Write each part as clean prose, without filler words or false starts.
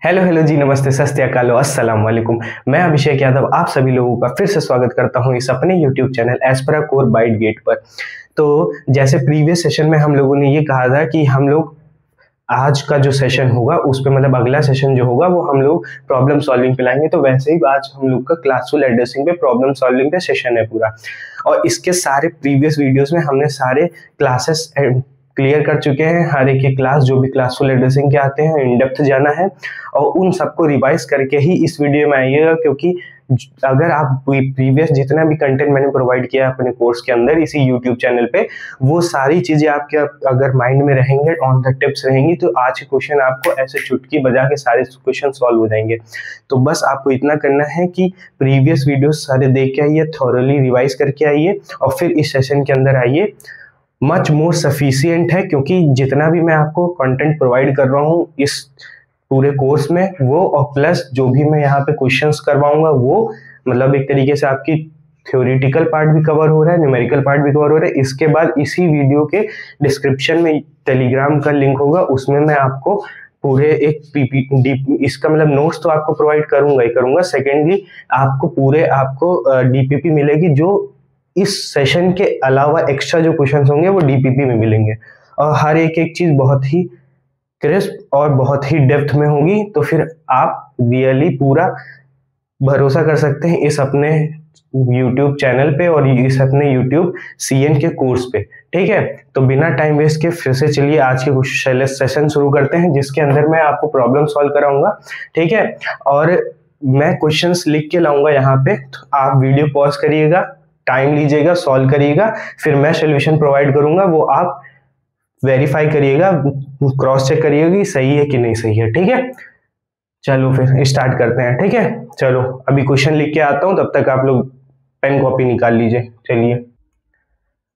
Hello hello जी, नमस्ते, सत श्री अकाल, अस्सलाम वालेकुम। मैं अभिषेक यादव आप सभी लोगों का फिर से स्वागत करता हूं इस अपने यूट्यूब चैनल एस्परा कोर बाइट गेट पर। तो जैसे प्रीवियस सेशन में हम लोगों ने ये कहा था कि हम लोग आज का जो सेशन होगा उस पे मतलब अगला सेशन जो होगा वो हम लोग प्रॉब्लम सॉल्विंग पे लाएंगे। तो वैसे ही आज हम लोग का क्लासफुल एड्रेसिंग पे प्रॉब्लम सॉल्विंग पे सेशन है पूरा। और इसके सारे प्रीवियस वीडियोस में हमने सारे क्लासेस क्लियर कर चुके हैं। हर एक क्लास जो भी क्लासफुल एड्रेसिंग के आते हैं इन डेप्थ जाना है और उन सबको रिवाइज करके ही इस वीडियो में आइएगा, क्योंकि अगर आप प्रीवियस जितना भी कंटेंट मैंने प्रोवाइड किया है अपने कोर्स के अंदर इसी यूट्यूब चैनल पे, वो सारी चीजें आपके अगर माइंड में रहेंगे, ऑन द टिप्स रहेंगी, तो आज के क्वेश्चन आपको ऐसे चुटकी बजा के सारे क्वेश्चन सॉल्व हो जाएंगे। तो बस आपको इतना करना है कि प्रीवियस वीडियो सारे देख के आइए, थॉरली रिवाइज करके आइए और फिर इस सेशन के अंदर आइए। मच मोर सफिशिएंट है, क्योंकि जितना भी मैं आपको कंटेंट प्रोवाइड कर रहा हूँ इस पूरे कोर्स में वो, और प्लस जो भी मैं यहाँ पे क्वेश्चंस करवाऊंगा वो मतलब एक तरीके से आपकी थ्योरेटिकल पार्ट भी कवर हो रहा है, न्यूमेरिकल पार्ट भी कवर हो रहा है। इसके बाद इसी वीडियो के डिस्क्रिप्शन में टेलीग्राम का लिंक होगा, उसमें मैं आपको पूरे एक पीपीटी इसका मतलब नोट्स तो आपको प्रोवाइड करूंगा ही करूंगा। सेकेंडली आपको डीपीपी मिलेगी, जो इस सेशन के अलावा एक्स्ट्रा जो क्वेश्चंस होंगे वो डीपीपी में मिलेंगे, और हर एक चीज बहुत ही क्रिस्प और बहुत ही डेप्थ में होगी। तो फिर आप रियली पूरा भरोसा कर सकते हैं इस अपने YouTube चैनल पे और इस अपने YouTube CN के कोर्स पे। ठीक है, तो बिना टाइम वेस्ट के फिर से चलिए आज के सेशन शुरू करते हैं, जिसके अंदर मैं आपको प्रॉब्लम सॉल्व कराऊंगा। ठीक है, और मैं क्वेश्चंस लिख के लाऊंगा यहाँ पे, तो आप वीडियो पॉज करिएगा, टाइम लीजिएगा, सॉल्व करिएगा, फिर मैं सोल्यूशन प्रोवाइड करूंगा, वो आप वेरीफाई करिएगा, क्रॉस चेक करिएगा कि सही है कि नहीं सही है। ठीक है, चलो फिर स्टार्ट करते हैं। ठीक है, चलो अभी क्वेश्चन लिख के आता हूं, तब तक आप लोग पेन कॉपी निकाल लीजिए। चलिए,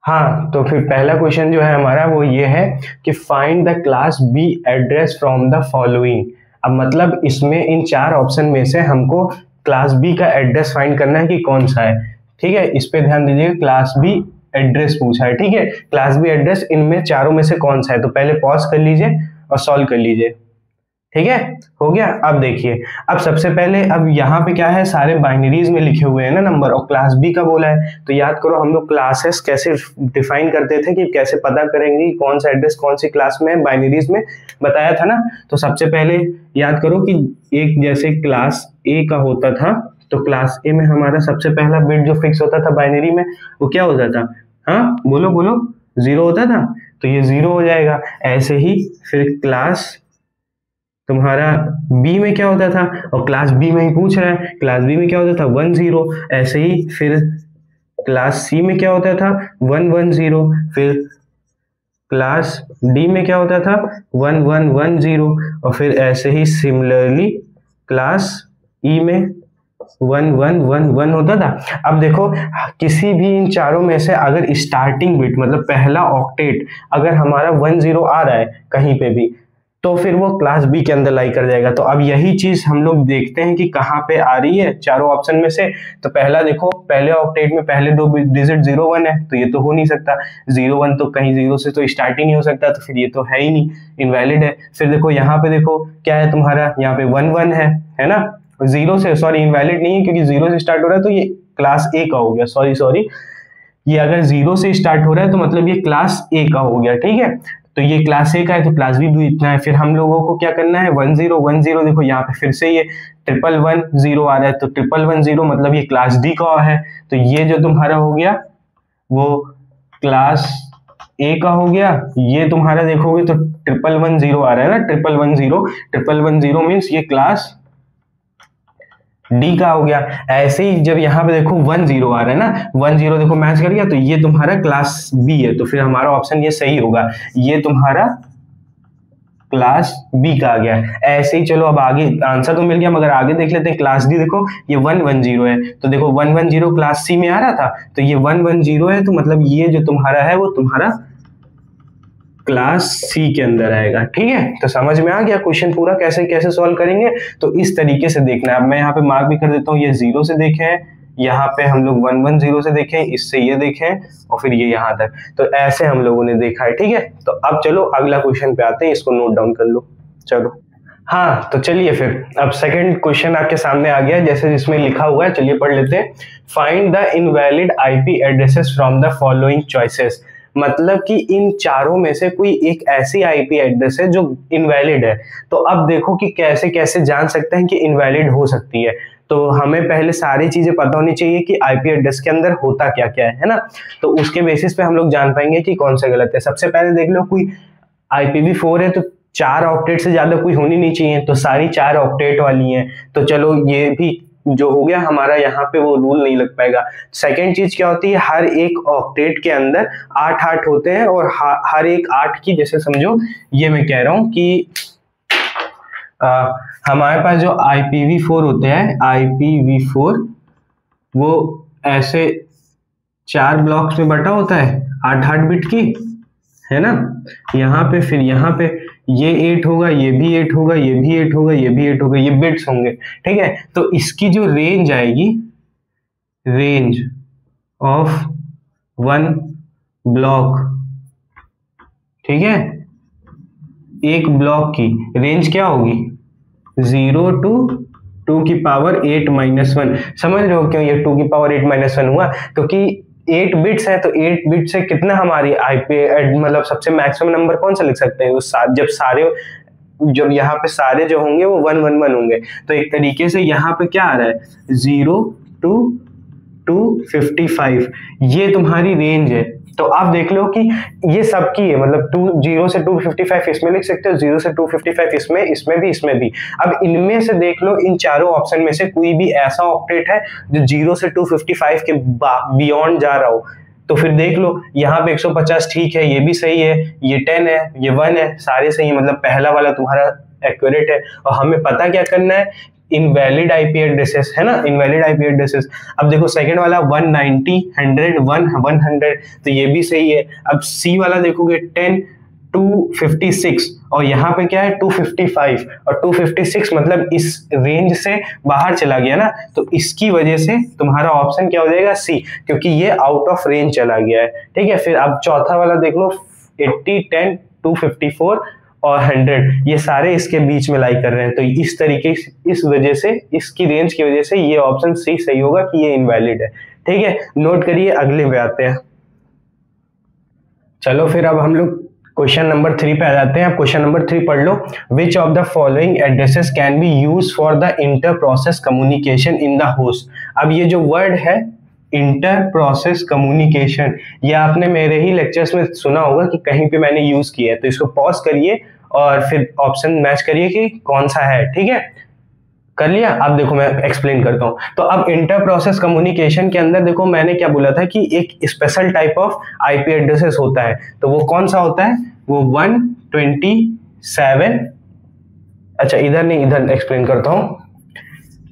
हाँ, तो फिर पहला क्वेश्चन जो है हमारा वो ये है कि find the class B address from the following. अब मतलब इसमें इन चार ऑप्शन में से हमको क्लास बी का एड्रेस फाइंड करना है कि कौन सा है। ठीक है, इस पे ध्यान दीजिएगा, क्लास बी एड्रेस पूछा है। ठीक है, क्लास बी एड्रेस इनमें चारों में से कौन सा है, तो पहले पॉज कर लीजिए और सॉल्व कर लीजिए। ठीक है, हो गया। अब देखिए, अब सबसे पहले अब यहाँ पे क्या है, सारे बाइनरीज में लिखे हुए हैं ना नंबर, और क्लास बी का बोला है। तो याद करो हम लोग क्लासेस कैसे डिफाइन करते थे, कि कैसे पता करेंगे कौन सा एड्रेस कौन सी क्लास में है, बाइनरीज में बताया था ना। तो सबसे पहले याद करो कि एक जैसे क्लास ए का होता था, तो क्लास ए में हमारा सबसे पहला बिट जो फिक्स होता था बाइनरी में वो क्या होता था, हाँ बोलो बोलो, 0 होता था, तो ये 0 हो जाएगा। ऐसे ही फिर क्लास तुम्हारा बी में क्या होता था, और क्लास बी में ही पूछ रहा है, क्लास बी में क्या होता था 1 0। ऐसे ही फिर क्लास सी में क्या होता था 1 1 0। फिर क्लास डी में क्या होता था 1 1 1 0, और फिर ऐसे ही सिमिलरली क्लास ई में 1 1 1 1 होता था। अब देखो किसी भी इन चारों में से अगर स्टार्टिंग बिट मतलब पहला ऑक्टेट अगर हमारा 1 0 आ रहा है कहीं पे भी, तो फिर वो क्लास बी के अंदर लाई कर जाएगा। तो अब यही चीज हम लोग देखते हैं कि कहाँ पे आ रही है चारों ऑप्शन में से। तो पहला देखो, पहले ऑक्टेट में पहले दो डिजिट 0 1 है, तो ये तो हो नहीं सकता। 0 1 तो कहीं 0 से तो स्टार्ट ही नहीं हो सकता, तो फिर ये तो है ही नहीं, इनवैलिड है। फिर देखो यहाँ पे देखो क्या है तुम्हारा, यहाँ पे 1 1 है ना, 0 से, सॉरी इनवैलिड नहीं है क्योंकि 0 से स्टार्ट हो रहा है, तो ये क्लास ए का हो गया। सॉरी, ये अगर 0 से स्टार्ट हो रहा है तो मतलब ये क्लास ए का हो गया। ठीक है, तो ये क्लास ए का है, तो क्लास बी भी इतना है। फिर हम लोगों को क्या करना है 1 0 1 0, देखो यहाँ पे फिर से ये 1 1 1 0 आ रहा है, तो 1 1 1 0 मतलब ये क्लास डी का है। तो ये जो तुम्हारा हो गया वो क्लास ए का हो गया। ये तुम्हारा देखोगे तो 1 1 1 0 आ रहा है ना, 1 1 1 0, 1 1 1 0 मीन्स ये क्लास डी का हो गया। ऐसे ही जब यहाँ पे देखो 1 0 आ रहा है ना, 1 0 देखो मैच कर गया, तो ये तुम्हारा क्लास बी है, तो फिर हमारा ऑप्शन ये सही होगा, ये तुम्हारा क्लास बी का आ गया। ऐसे ही चलो अब आगे आंसर तो मिल गया, मगर आगे देख लेते हैं। क्लास डी देखो ये 1 1 0 है, तो देखो 1 1 0 क्लास सी में आ रहा था, तो ये 1 1 0 है, तो मतलब ये जो तुम्हारा है वो तुम्हारा क्लास सी के अंदर आएगा। ठीक है, तो समझ में आ गया क्वेश्चन पूरा कैसे कैसे सॉल्व करेंगे। तो इस तरीके से देखना है। अब मैं यहाँ पे मार्क भी कर देता हूँ, ये 0 से देखे हैं, यहाँ पे हम लोग 1 1 0 से देखें, इससे ये देखें, और फिर ये यहाँ तक, तो ऐसे हम लोगों ने देखा है। ठीक है, तो अब चलो अगला क्वेश्चन पे आते हैं, इसको नोट डाउन कर लो। चलो हाँ तो चलिए फिर अब सेकंड क्वेश्चन आपके सामने आ गया, जैसे जिसमें लिखा हुआ है, चलिए पढ़ लेते हैं। Find the invalid IP addresses from the following choices. मतलब कि इन चारों में से कोई एक ऐसी आईपी एड्रेस है जो इनवैलिड है। तो अब देखो कि कैसे कैसे जान सकते हैं कि इनवैलिड हो सकती है। तो हमें पहले सारी चीजें पता होनी चाहिए कि आईपी एड्रेस के अंदर होता क्या क्या है ना। तो उसके बेसिस पे हम लोग जान पाएंगे कि कौन सा गलत है। सबसे पहले देख लो, कोई IPv4 है तो 4 ऑक्टेट से ज्यादा कोई होनी नहीं चाहिए, तो सारी 4 ऑक्टेट वाली हैं। तो चलो ये भी जो हो गया हमारा, यहाँ पे वो रूल नहीं लग पाएगा। सेकंड चीज क्या होती है, हर एक ऑक्टेट के अंदर 8 होते हैं, और हर एक 8 की, जैसे समझो ये मैं कह रहा हूँ कि हमारे पास जो IPv4 होते हैं, IPv4 वो ऐसे 4 ब्लॉक्स में बटा होता है 8 बिट की, है ना। यहाँ पे फिर यहाँ पे ये 8 होगा, ये भी 8 होगा, ये भी 8 होगा, ये भी 8 होगा, ये बिट्स होंगे, ठीक है। तो इसकी जो रेंज आएगी, रेंज ऑफ 1 ब्लॉक, ठीक है, एक ब्लॉक की रेंज क्या होगी, 0 to 2⁻8 - 1। समझ रहे हो क्यों ये 2⁻8 - 1 हुआ, क्योंकि 8 बिट्स है, तो 8 बिट से कितना हमारी आईपी मतलब सबसे मैक्सिमम नंबर कौन सा लिख सकते हैं, जब यहाँ पे सारे जो होंगे वो 111 होंगे। तो एक तरीके से यहाँ पे क्या आ रहा है, 0 to 255, ये तुम्हारी रेंज है। तो आप देख लो कि ये सबकी है, मतलब 0 से 255 इसमें लिख सकते हो, 0 से 255 इसमें भी। अब इनमें से देख लो, इन चारों ऑप्शन में से कोई भी ऐसा ऑक्टेट है जो 0 से 255 के बियॉन्ड जा रहा हो, तो फिर देख लो यहाँ पे 150 ठीक है, ये भी सही है, ये 10 है, ये 1 है, सारे सही है, मतलब पहला वाला तुम्हारा एक्यूरेट है। और हमें पता क्या करना है, इनवैलिड आईपी एड्रेसेस, है ना, इनवैलिड आईपी एड्रेसेस। अब देखो सेकंड वाला 190, 100, 100, तो ये भी सही है। अब सी वाला देखोगे 10, 256, और यहाँ पे क्या है 255, और 256 मतलब इस रेंज से बाहर चला गया ना, तो इसकी वजह से तुम्हारा ऑप्शन क्या हो जाएगा, सी, क्योंकि ये आउट ऑफ रेंज चला गया है, ठीक है। फिर अब चौथा वाला देख लो, 80, 10, 254 और 100, ये सारे इसके बीच में लाई कर रहे हैं। तो इस तरीके से, इस वजह से, इसकी रेंज की वजह से ये ऑप्शन सी सही होगा कि ये इनवैलिड है, ठीक है। नोट करिए, अगले पे आते हैं। चलो फिर अब हम लोग क्वेश्चन नंबर 3 पे आ जाते हैं। आप क्वेश्चन नंबर 3 पढ़ लो। Which of the following addresses can be use for the inter process communication in the host. अब ये जो वर्ड है इंटर प्रोसेस कम्युनिकेशन, ये आपने मेरे ही लेक्चर्स में सुना होगा कि कहीं पे मैंने यूज किया है। तो इसको पॉज करिए और फिर ऑप्शन मैच करिए कि कौन सा है, ठीक है। कर लिया। अब देखो मैं एक्सप्लेन करता हूँ। तो अब इंटर प्रोसेस कम्युनिकेशन के अंदर देखो मैंने क्या बोला था कि एक special type of IP addresses होता है। तो वो कौन सा होता है, वो 127, अच्छा इधर नहीं, इधर एक्सप्लेन करता हूँ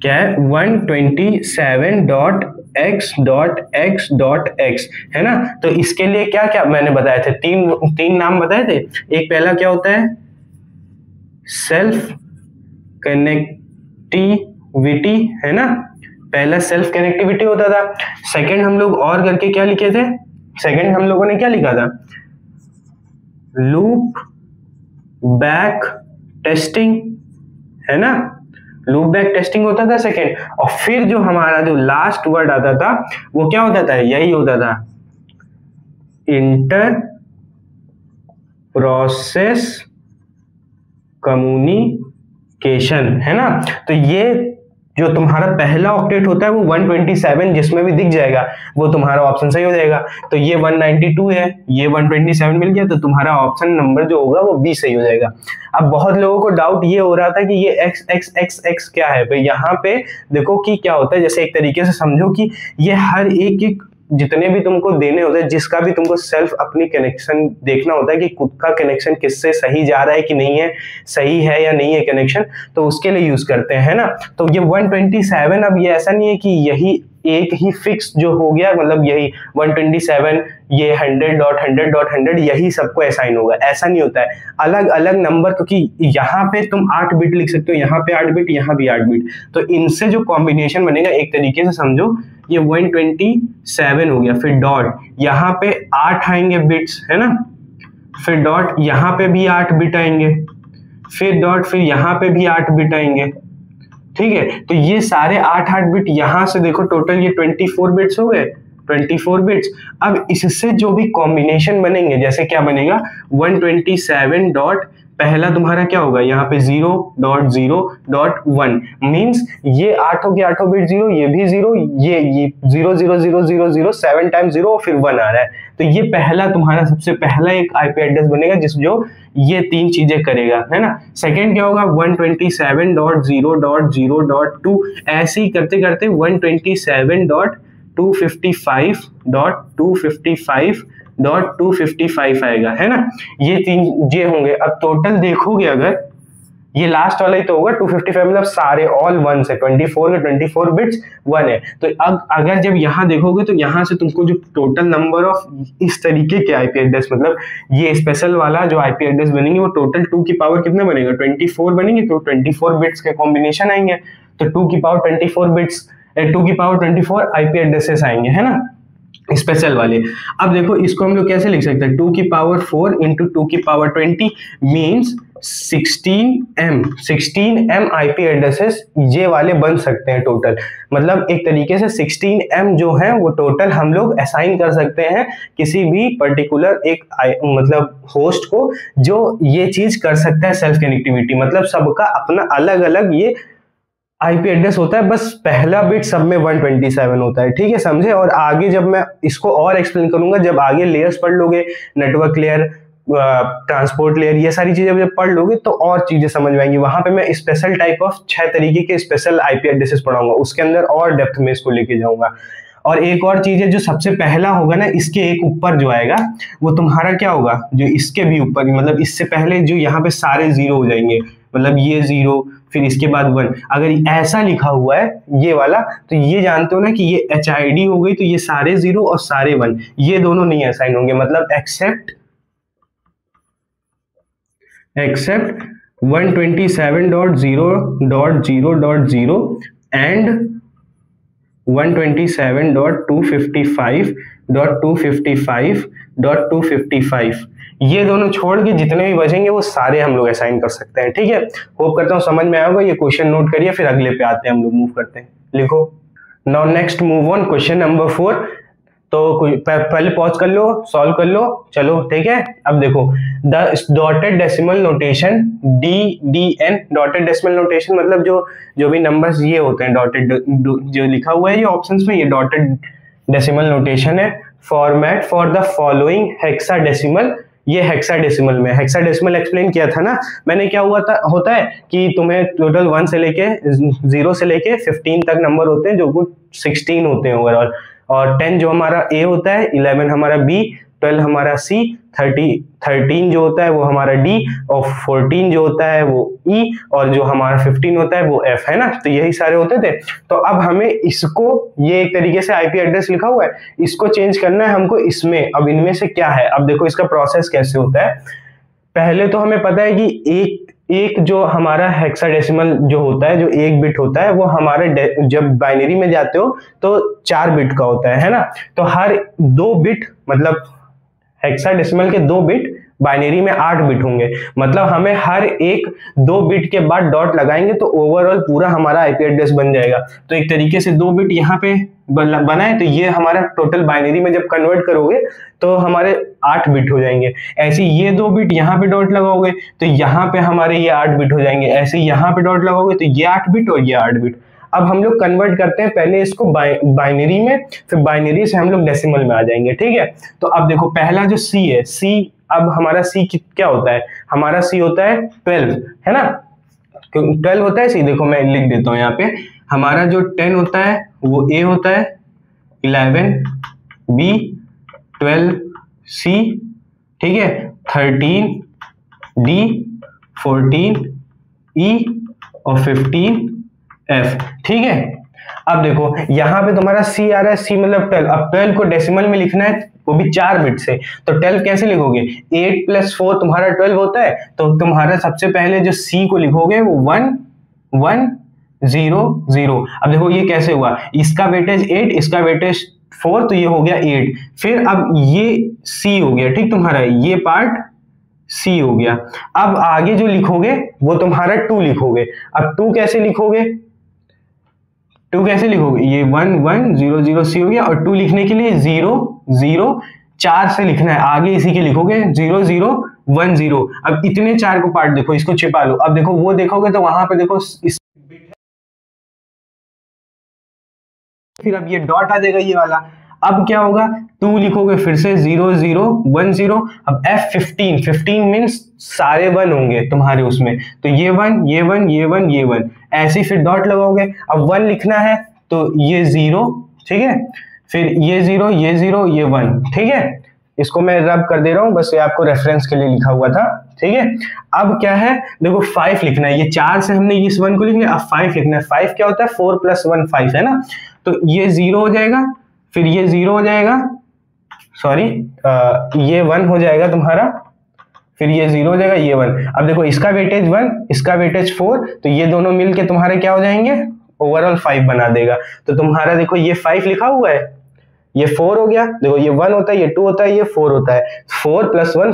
क्या है, 127.x.x.x है ना। तो इसके लिए क्या क्या मैंने बताए थे, तीन नाम बताए थे। एक पहला क्या होता है, सेल्फ कनेक्टिविटी, है ना, पहला सेल्फ कनेक्टिविटी होता था। सेकंड हम लोग और करके क्या लिखे थे, सेकंड हम लोगों ने क्या लिखा था, लूप बैक टेस्टिंग, है ना, लूप बैक टेस्टिंग होता था सेकंड। और फिर जो हमारा जो लास्ट वर्ड आता था वो क्या होता था, यही होता था, इंटर प्रोसेस कम्युनिकेशन, है ना। तो ये जो तुम्हारा पहला ऑक्टेट होता है वो 127 जिसमें भी दिख जाएगा वो तुम्हारा ऑप्शन सही हो जाएगा। तो ये 192 है, ये 127 मिल गया, तो तुम्हारा ऑप्शन नंबर जो होगा वो बी सही हो जाएगा। अब बहुत लोगों को डाउट ये हो रहा था कि ये x x x x क्या है। तो यहाँ पे देखो कि क्या होता है, जैसे एक तरीके से समझो कि ये हर एक जितने भी तुमको देने होते हैं, जिसका भी तुमको सेल्फ अपनी कनेक्शन देखना होता है कि खुद का कनेक्शन किससे सही जा रहा है कि नहीं है, सही है या नहीं है कनेक्शन, तो उसके लिए यूज करते हैं, है ना। तो ये 127, अब ये ऐसा नहीं है कि यही एक ही फिक्स जो हो गया, मतलब यही 127, ये 100.100.100 यही सबको असाइन होगा, ऐसा नहीं होता है। अलग अलग नंबर, क्योंकि यहाँ पे तुम 8 बिट लिख सकते हो, यहाँ पे 8 बिट, यहाँ भी 8 बिट, तो इनसे जो कॉम्बिनेशन बनेगा एक तरीके से समझो ये 127 हो गया, फिर डॉट यहाँ पे 8 आएंगे बिट्स, है ना, फिर डॉट यहाँ पे भी 8 बिट आएंगे, फिर डॉट, फिर यहाँ पे भी 8 बिट आएंगे, ठीक है। तो ये सारे 8 बिट यहाँ से देखो टोटल ये 24 बिट्स हो गए, 24 बिट्स। अब इससे जो भी कॉम्बिनेशन बनेंगे, जैसे क्या बनेगा 127 डॉट, पहला तुम्हारा क्या होगा यहाँ पे 0.0.1 मींस ये आठों के आठों बिट 0, ये भी 0, ये 0 7 टाइम्स 0 फिर 1 आ रहा है। तो ये पहला तुम्हारा सबसे पहला एक आईपी एड्रेस बनेगा जिस जो ये 3 चीजें करेगा, है ना। सेकंड क्या होगा 127.0.0.2, ऐसे ही करते करते 127.255.255.255 आएगा, है ना। ये 3 ये होंगे। अब टोटल देखोगे अगर ये लास्ट वाला ही तो होगा 255, मतलब सारे ऑल 1 से 24 के 24 बिट्स 1 है। तो अब अगर जब यहाँ देखोगे तो यहाँ से तुमको जो टोटल नंबर ऑफ इस तरीके के आईपी एड्रेस, मतलब ये स्पेशल वाला जो आईपी एड्रेस बनेंगे वो टोटल 2 की पावर कितने बनेगा 24 बनेंगे। तो 24 बिट्स के कॉम्बिनेशन आएंगे, तो 2 की पावर 24 बिट्स 2 की पावर 24 आईपी एड्रेसेस आएंगे, है ना, स्पेशल वाले। अब देखो इसको हम लोग कैसे लिख सकते हैं 2 की पावर 4 इंटू 2 की power 20 means 16M IP addresses ये वाले बन सकते हैं टोटल। मतलब एक तरीके से 16M जो है वो टोटल हम लोग असाइन कर सकते हैं किसी भी पर्टिकुलर एक मतलब होस्ट को जो ये चीज कर सकता है सेल्फ कनेक्टिविटी। मतलब सबका अपना अलग अलग ये आईपी एड्रेस होता है, बस पहला बिट सब में 127 होता है, ठीक है, समझे। और आगे जब मैं इसको और एक्सप्लेन करूंगा, जब आगे लेयर्स पढ़ लोगे, नेटवर्क लेयर, ट्रांसपोर्ट लेयर, ये सारी चीजें जब पढ़ लोगे तो और चीजें समझ में आएंगी। वहां पे मैं स्पेशल टाइप ऑफ 6 तरीके के स्पेशल आईपी एड्रेसेस पढ़ाऊंगा, उसके अंदर और डेप्थ में इसको लेके जाऊंगा। और एक और चीज है, जो सबसे पहला होगा ना इसके एक ऊपर जो आएगा वो तुम्हारा क्या होगा, जो इसके भी ऊपर, मतलब इससे पहले जो यहाँ पे सारे 0 हो जाएंगे, मतलब ये 0 फिर इसके बाद 1। अगर ऐसा लिखा हुआ है ये वाला तो ये जानते हो ना कि ये HID हो गई, तो ये सारे 0 और सारे 1 ये दोनों नहीं असाइन होंगे। मतलब एक्सेप्ट 127.0.0.0 एंड 127.255.255.255 ये दोनों छोड़ के जितने भी बचेंगे वो सारे हम लोग असाइन कर सकते हैं, ठीक है। होप करता हूँ समझ में आया होगा। ये क्वेश्चन नोट करिए, फिर अगले पे आते हैं हम लोग, मूव करते हैं। लिखो now next move on question number 4। तो पहले पॉज कर लो, सॉल्व कर लो, चलो ठीक है। अब देखो the dotted decimal notation DDN, dotted decimal notation मतलब जो भी नंबर्स ये होते हैं डॉटेड, जो लिखा हुआ है ये ऑप्शंस में, ये डॉटेड डेसिमल नोटेशन है। Format for the following hexadecimal, ये हेक्साडेसिमल में, हेक्साडेसिमल एक्सप्लेन किया था ना मैंने, क्या होता है कि तुम्हें टोटल 1 से लेके 0 से लेके 15 तक नंबर होते हैं, जो कुछ 16 होते हैं ओवरऑल। और 10 जो हमारा A होता है, 11 हमारा B, 12 हमारा C, 13 जो होता है वो हमारा D, और 14 जो होता है वो E, और जो हमारा 15 होता है वो F, है ना। तो यही सारे होते थे। तो अब हमें इसको, ये एक तरीके से आईपी एड्रेस लिखा हुआ है, इसको चेंज करना है हमको इसमें। अब इनमें से क्या है, अब देखो इसका प्रोसेस कैसे होता है। पहले तो हमें पता है कि एक जो हमारा हेक्साडेसिमल जो होता है, जो 1 बिट होता है, वो हमारे जब बाइनरी में जाते हो तो 4 बिट का होता है ना। तो हर 2 बिट, मतलब हेक्साडेसिमल के 2 बिट बाइनरी में 8 बिट होंगे। मतलब हमें हर एक 2 बिट के बाद डॉट लगाएंगे तो ओवरऑल पूरा हमारा आईपी एड्रेस बन जाएगा। तो एक तरीके से 2 बिट यहाँ पे बनाए तो ये हमारा टोटल बाइनरी में जब कन्वर्ट करोगे तो हमारे 8 बिट हो जाएंगे। ऐसे ये 2 बिट यहाँ पे डॉट लगाओगे तो यहाँ पे हमारे ये 8 बिट हो जाएंगे। ऐसे यहाँ पे डॉट लगाओगे तो ये 8 बिट और ये 8 बिट। अब हम लोग कन्वर्ट करते हैं पहले इसको बाइनरी में, फिर बाइनरी से हम लोग डेसिमल में आ जाएंगे, ठीक है। तो अब देखो पहला जो C है, C, अब हमारा C क्या होता है, हमारा C होता है 12, है ना। 12 होता है C, देखो मैं लिख देता हूँ यहाँ पे। हमारा जो 10 होता है वो A होता है, 11 B, 12 C, ठीक है, 13 D, 14 E और 15 F, ठीक है। अब देखो यहाँ पे तुम्हारा C आ रहा है, C मतलब 12। अब 12 को डेसिमल में लिखना है, वो भी 4 बिट से। तो 12 कैसे लिखोगे, 8 + 4 तुम्हारा 12 होता है। तो तुम्हारा सबसे पहले जो C को लिखोगे वो 1 1 0 0। अब देखो ये कैसे हुआ, इसका वेटेज 8, इसका वेटेज 4, तो ये हो गया 8। फिर अब ये C हो गया, ठीक, तुम्हारा ये पार्ट सी हो गया। अब आगे जो लिखोगे वो तुम्हारा 2 लिखोगे। अब 2 कैसे लिखोगे, 2 कैसे लिखोगे, ये 1 1 0 0 सी हो गया, और 2 लिखने के लिए 0 0 4 से लिखना है, आगे इसी के लिखोगे 0 0 1 0। अब इतने 4 को पार्ट देखो, इसको छिपा लो। अब देखो वो देखोगे तो वहां पे देखो इस, फिर अब ये डॉट आ जाएगा ये वाला। अब क्या होगा, 2 लिखोगे फिर से 0 0 1 0। अब F15, 15 मीन्स सारे 1 होंगे तुम्हारे उसमें, तो ये 1 ये 1 ये 1 ये 1, ऐसे ही फिर डॉट लगाओगे। अब 1 लिखना है तो ये 0, ठीक है, फिर ये 0 ये 0 ये 1, ठीक है। इसको मैं रब कर दे रहा हूं, बस ये आपको रेफरेंस के लिए लिखा हुआ था, ठीक है। अब क्या है, देखो 5 लिखना है, ये 4 से हमने इस 1 को लिख लिया, अब 5 लिखना है। 5 क्या होता है, 4 + 1 5 है ना, तो ये 0 हो जाएगा, फिर ये 0 हो जाएगा, सॉरी ये 1 हो जाएगा तुम्हारा, फिर ये 0 हो जाएगा, ये 1। अब देखो इसका वेटेज 1, इसका वेटेज 4, तो ये दोनों मिलके तुम्हारे क्या हो जाएंगे, ओवरऑल 5 बना देगा। तो तुम्हारा देखो ये 5 लिखा हुआ है, ये 4 हो गया, देखो ये 1 होता है, ये 2 होता है, ये 4 होता है, 4 + 1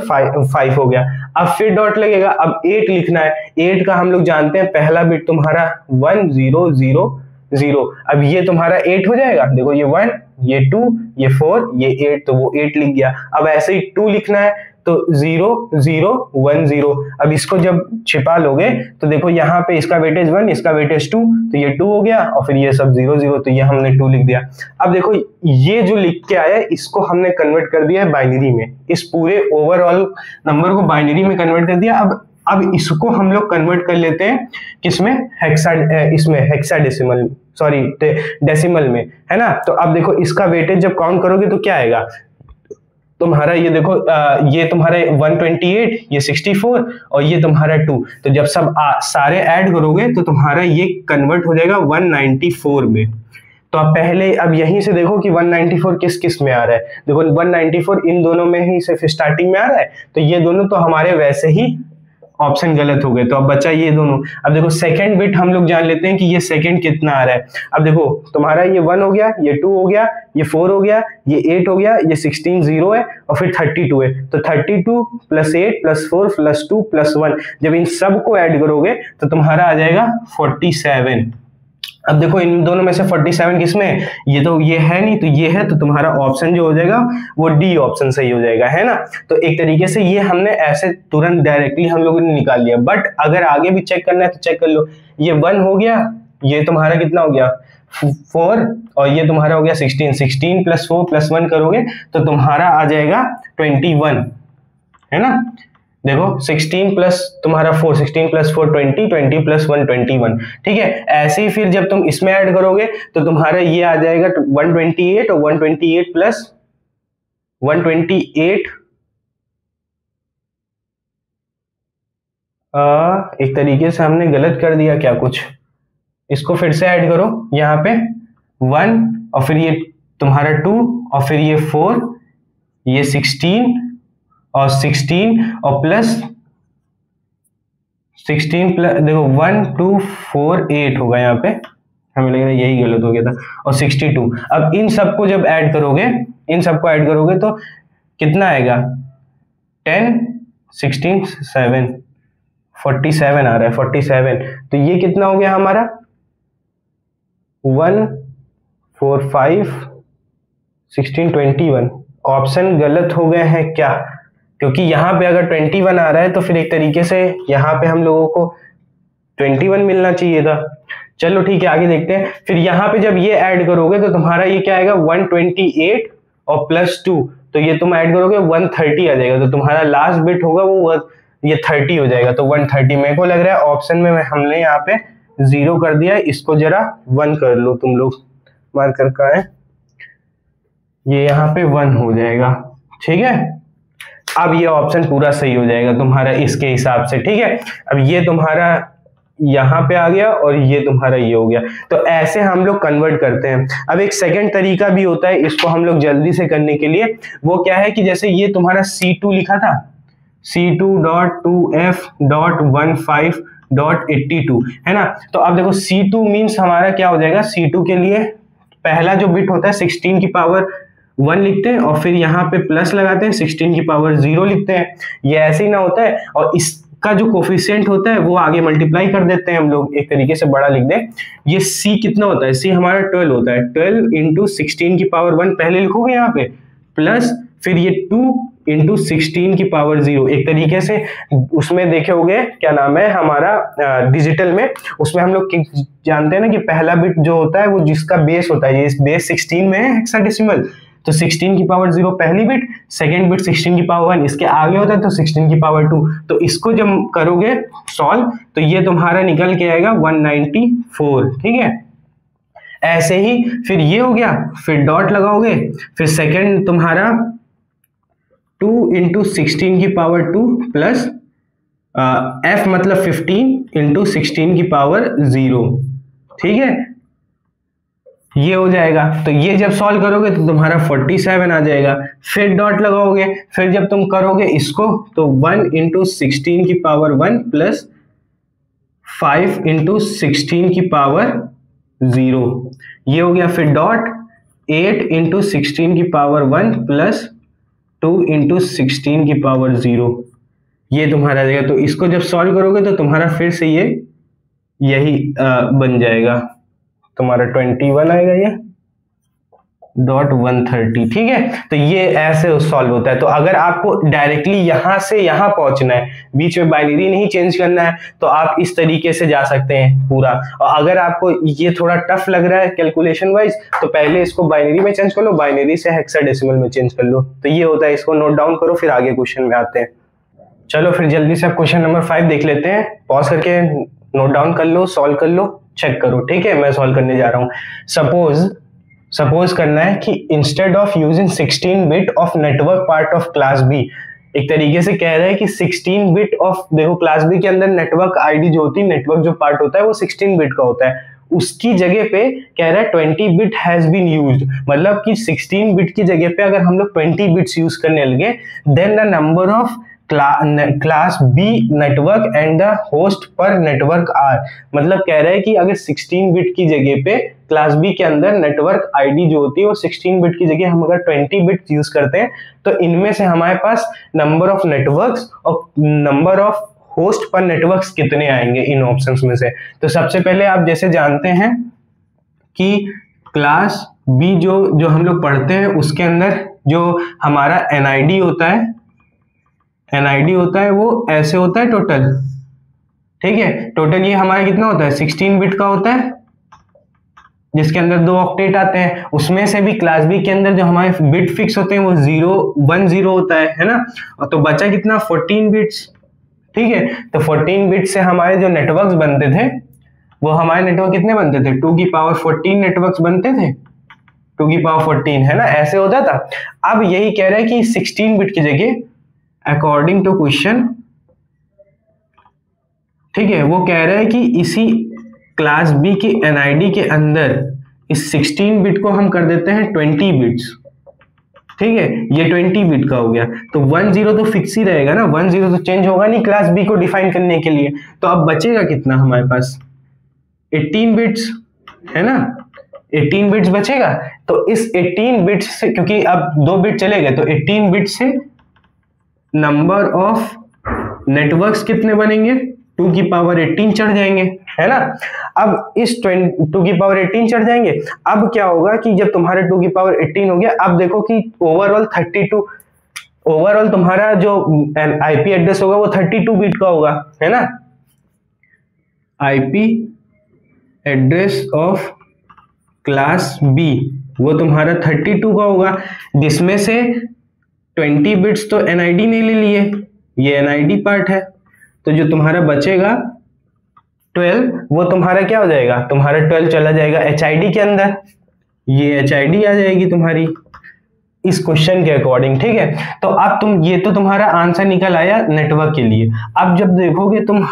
5 हो गया। अब फिर डॉट लगेगा। अब 8 लिखना है, 8 का हम लोग जानते हैं पहला बिट तुम्हारा 1 0 0 0। अब ये तुम्हारा 8 हो जाएगा, देखो ये 1 ये 2 ये 4 ये 8, तो वो 8 लिख गया। अब ऐसे ही 2 लिखना है, तो 0 0 1 0। अब इसको जब छिपा लोगे तो देखो यहाँ पे इसका वेटेज 1, इसका वेटेज 2, तो ये 2 हो गया, और फिर ये सब 0 0, तो ये हमने 2 लिख दिया। अब देखो ये जो लिख के आया इसको हमने कन्वर्ट कर दिया है बाइनरी में, इस पूरे ओवरऑल नंबर को बाइनरी में कन्वर्ट कर दिया। अब इसको हम लोग कन्वर्ट कर लेते हैं किसमें, इसमें हेक्साडेसिमल, सॉरी डेसिमल में, है ना। तो अब देखो इसका वेटेज जब काउंट करोगे तो क्या आएगा तुम्हारा, ये देखो ये तुम्हारे 128, ये 64, और ये तुम्हारा 2, तो जब सब सारे ऐड करोगे तो तुम्हारा ये कन्वर्ट हो जाएगा 194 में। तो आप पहले अब यहीं से देखो कि 194 किस किस में आ रहा है, देखो 194 इन दोनों में ही सिर्फ स्टार्टिंग में आ रहा है, तो ये दोनों तो हमारे वैसे ही ऑप्शन गलत हो गए, तो अब बचा ये दोनों। अब देखो सेकंड बिट हम लोग जान लेते हैं कि ये सेकंड कितना आ रहा है। अब देखो तुम्हारा ये 1 हो गया, ये 2 हो गया, ये 4 हो गया, ये 8 हो गया, ये 16 0 है, और फिर 32 है, तो 32 + 8 + 4 + 2 + 1, जब इन सब को ऐड करोगे तो तुम्हारा आ जाएगा 47। अब देखो इन दोनों में से 47 किसमें, ये तो ये है नहीं, तो ये है, तो तुम्हारा ऑप्शन जो हो जाएगा वो डी ऑप्शन सही हो जाएगा, है ना। तो एक तरीके से ये हमने ऐसे तुरंत डायरेक्टली हम लोगों ने निकाल लिया, बट अगर आगे भी चेक करना है तो चेक कर लो। ये 1 हो गया, ये तुम्हारा कितना हो गया 4, और ये तुम्हारा हो गया 16, 16 + 4 + 1 करोगे तो तुम्हारा आ जाएगा 21, है ना। देखो 16 प्लस तुम्हारा 4, 16 + 4 20, 20 + 1 21, ठीक है। ऐसे ही फिर जब तुम इसमें ऐड करोगे तो तुम्हारा ये आ जाएगा 128, और 128 + 128 एक तरीके से हमने गलत कर दिया क्या कुछ, इसको फिर से ऐड करो, यहाँ पे 1, और फिर ये तुम्हारा 2, और फिर ये 4, ये 16 और 16, और प्लस 16 प्लस, देखो 1 2 4 8 होगा, यहाँ पे हमें लग रहा है यही गलत हो गया था, और 62। अब इन सबको जब ऐड करोगे, इन सबको ऐड करोगे तो कितना आएगा 10 16 7 47 आ रहा है, 47। तो ये कितना हो गया हमारा 1 4 5 16 21। ऑप्शन गलत हो गए हैं क्या, क्योंकि यहाँ पे अगर 21 आ रहा है तो फिर एक तरीके से यहाँ पे हम लोगों को 21 मिलना चाहिए था। चलो ठीक है, आगे देखते हैं। फिर यहाँ पे जब ये ऐड करोगे तो तुम्हारा ये क्या आएगा 128 और +2, तो ये तुम ऐड करोगे 130 आ जाएगा, तो तुम्हारा लास्ट बिट होगा वो ये 30 हो जाएगा, तो 130। मेरे को लग रहा है ऑप्शन में हमने यहाँ पे 0 कर दिया है, इसको जरा 1 कर लो तुम लोग, मार्कर का है ये यहाँ पे 1 हो जाएगा, ठीक है। अब ये ऑप्शन पूरा सही हो जाएगा तुम्हारा इसके हिसाब से, ठीक है। अब ये तुम्हारा यहाँ पे आ गया और ये तुम्हारा ये हो गया, तो ऐसे हम लोग कन्वर्ट करते हैं। अब एक सेकंड तरीका भी होता है इसको हम लोग जल्दी से करने के लिए, वो क्या है कि जैसे ये तुम्हारा C2 लिखा था, C2.2F.15.82 है ना। तो अब देखो C2 मीन्स हमारा क्या हो जाएगा, C2 के लिए पहला जो बिट होता है 16 की पावर 1 लिखते हैं और फिर यहाँ पे प्लस लगाते हैं, 16 की पावर 0 लिखते हैं। ये ऐसे ही ना होता है, और इसका जो कोफिशिएंट होता है वो आगे मल्टीप्लाई कर देते हैं हम लोग, एक तरीके से बड़ा लिख दें। ये c कितना होता है, c हमारा 12 होता है, 12 इंटू 16 की पावर 1 पहले लिखोगे यहाँ पे, प्लस फिर ये 2 इंटू 16 की पावर 0। एक तरीके से उसमें देखे होगे क्या नाम है हमारा डिजिटल में, उसमें हम लोग जानते हैं ना कि पहला बिट जो होता है वो जिसका बेस होता है, ये बेस 16 में है हेक्साडेसिमल, तो 16 की पावर 0 पहली बिट, सेकेंड बिट 16 की पावर 1, इसके आगे होता है तो 16 की पावर 2। तो इसको जब करोगे सॉल्व तो ये तुम्हारा निकल के आएगा 194, ठीक है। ऐसे ही फिर ये हो गया, फिर डॉट लगाओगे, फिर सेकेंड तुम्हारा 2 इंटू 16 की पावर 2 प्लस f मतलब 15 इंटू 16 की पावर 0, ठीक है, ये हो जाएगा। तो ये जब सॉल्व करोगे तो तुम्हारा 47 आ जाएगा। फिर डॉट लगाओगे, फिर जब तुम करोगे इसको तो 1 इंटू 16 की पावर 1 प्लस 5 इंटू 16 की पावर 0, ये हो गया। फिर डॉट 8 इंटू 16 की पावर 1 प्लस 2 इंटू 16 की पावर 0, ये तुम्हारा जाएगा। तो इसको जब सॉल्व करोगे तो तुम्हारा फिर से ये यही बन जाएगा, तुम्हारा 21 आएगा ये डॉट 130, ठीक है। तो ये ऐसे सॉल्व होता है। तो अगर आपको डायरेक्टली यहां से यहां पहुंचना है, बीच में बाइनरी नहीं चेंज करना है, तो आप इस तरीके से जा सकते हैं पूरा। और अगर आपको ये थोड़ा टफ लग रहा है कैलकुलेशन वाइज, तो पहले इसको बाइनरी में चेंज कर लो, बाइनरी से हेक्साडेसिमल में चेंज कर लो। तो ये होता है, इसको नोट डाउन करो, फिर आगे क्वेश्चन में आते हैं। चलो फिर जल्दी से क्वेश्चन नंबर 5 देख लेते हैं। पॉज करके नोट डाउन कर लो, सॉल्व कर लो, चेक करो, ठीक है। मैं सॉल्व करने जा रहा हूँ। सपोज करना है कि instead of using 16 bit of network part of class B, एक तरीके से कह रहा है कि 16 बिट ऑफ, देखो क्लास बी के अंदर नेटवर्क आईडी जो होती है, नेटवर्क जो पार्ट होता है वो 16 बिट का होता है, उसकी जगह पे कह रहा है 20 बिट हैज बीन यूज्ड। मतलब कि 16 बिट की जगह पे अगर हम लोग 20 बिट्स यूज करने लगे, then the number of class B network and the host पर नेटवर्क आर। मतलब कह रहा है कि अगर 16 बिट की जगह पे क्लास बी के अंदर नेटवर्क आईडी जो होती है वो 16 बिट की जगह हम अगर 20 बिट यूज करते हैं, तो इनमें से हमारे पास नंबर ऑफ नेटवर्क्स और नंबर ऑफ होस्ट पर नेटवर्क्स कितने आएंगे इन ऑप्शंस में से। तो सबसे पहले आप जैसे जानते हैं कि क्लास बी जो हम लोग पढ़ते हैं उसके अंदर जो हमारा एनआईडी होता है वो ऐसे होता है टोटल, ठीक है। टोटल ये हमारा कितना होता है, 16 बिट का होता है, जिसके अंदर 2 ऑक्टेट आते हैं। उसमें से भी क्लास बी के अंदर जो हमारे बिट फिक्स होते हैं वो 010 होता है ना। तो बचा कितना, 14 बिट्स, ठीक है। तो 14 बिट से हमारे जो नेटवर्क्स बनते थे, वो हमारे नेटवर्क कितने बनते थे, 2 की पावर 14 नेटवर्क्स बनते थे, 2 की पावर 14, है ना, ऐसे होता था। अब यही कह रहा है कि 16 बिट की जगह अकॉर्डिंग टू क्वेश्चन, ठीक है, वो कह रहा है कि इसी क्लास बी के एनआईडी के अंदर इस 16 बिट को हम कर देते हैं 20 बिट्स, ठीक है। ये 20 बिट का हो गया, तो 10 तो फिक्स ही रहेगा ना, 10 तो चेंज होगा नहीं क्लास बी को डिफाइन करने के लिए। तो अब बचेगा कितना हमारे पास, 18 बिट्स, है ना, 18 बिट्स बचेगा। तो इस 18 बिट्स से, क्योंकि अब 2 बिट चले गए, तो 18 बिट से नंबर ऑफ नेटवर्क्स कितने बनेंगे, 2 की पावर 18 चढ़ जाएंगे, है ना। अब इस 2 की पावर 18 चढ़ जाएंगे। अब क्या होगा कि जब तुम्हारे 2 की पावर 18 हो गया, अब देखो कि ओवरऑल 32, ओवरऑल तुम्हारा जो आईपी एड्रेस होगा वो 32 बिट का होगा, है ना। IP address of class B वो तुम्हारा 32 का होगा, जिसमें से 20 बिट्स तो एनआईडी ने ले लिए, ये एनआईडी पार्ट है। तो जो तुम्हारा बचेगा 12, वो तुम्हारा क्या हो जाएगा, तुम्हारा 12 चला जाएगा एचआईडी के अंदर, ये एचआईडी आ जाएगी तुम्हारी इस क्वेश्चन के अकॉर्डिंग, ठीक है। तो अब तुम, ये तो तुम्हारा आंसर निकल आया नेटवर्क के लिए। अब जब देखोगे तुम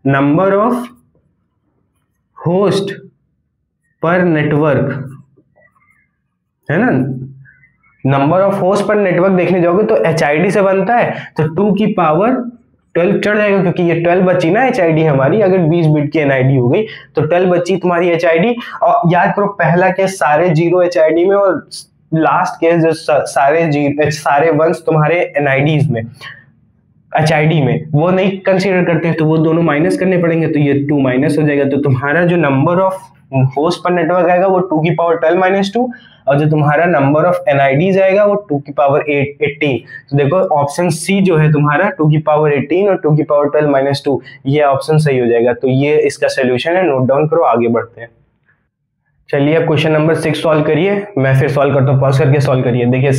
नंबर ऑफ होस्ट पर नेटवर्क, है ना, नंबर ऑफ होस्ट पर नेटवर्क देखने जाओगे तो एचआईडी से बनता है, तो 2 की पावर 12 चढ़ जाएगा, क्योंकि ये 12 बची ना एचआईडी हमारी। अगर 20 बिट की एनआईडी हो गई तो 12 बची तुम्हारी एचआईडी। और याद करो पहला के सारे 0 एचआईडी में और लास्ट के जो सारे वंस तुम्हारे एनआईडीज में, एचआईडी में वो नहीं कंसीडर करते हैं, तो वो दोनों माइनस करने पड़ेंगे, तो ये 2 माइनस हो जाएगा। तो तुम्हारा जो नंबर ऑफ होस्ट पर नेटवर्क आएगा वो 2 की पावर 12 माइनस 2, और जो तुम्हारा नंबर ऑफ एनआईडीज आएगा वो 2 की पावर 18। तो देखो ऑप्शन सी जो है तुम्हारा 2 की पावर 18 और 2 की पावर 12 माइनस 2, ये ऑप्शन सही हो जाएगा। तो ये इसका सोल्यूशन है, नोट डाउन करो, आगे बढ़ते हैं। चलिए अब क्वेश्चन नंबर 6 सॉल्व करिए, मैं फिर सॉल्व करता हूँ, पॉज करके सॉल्व करिए। देखिए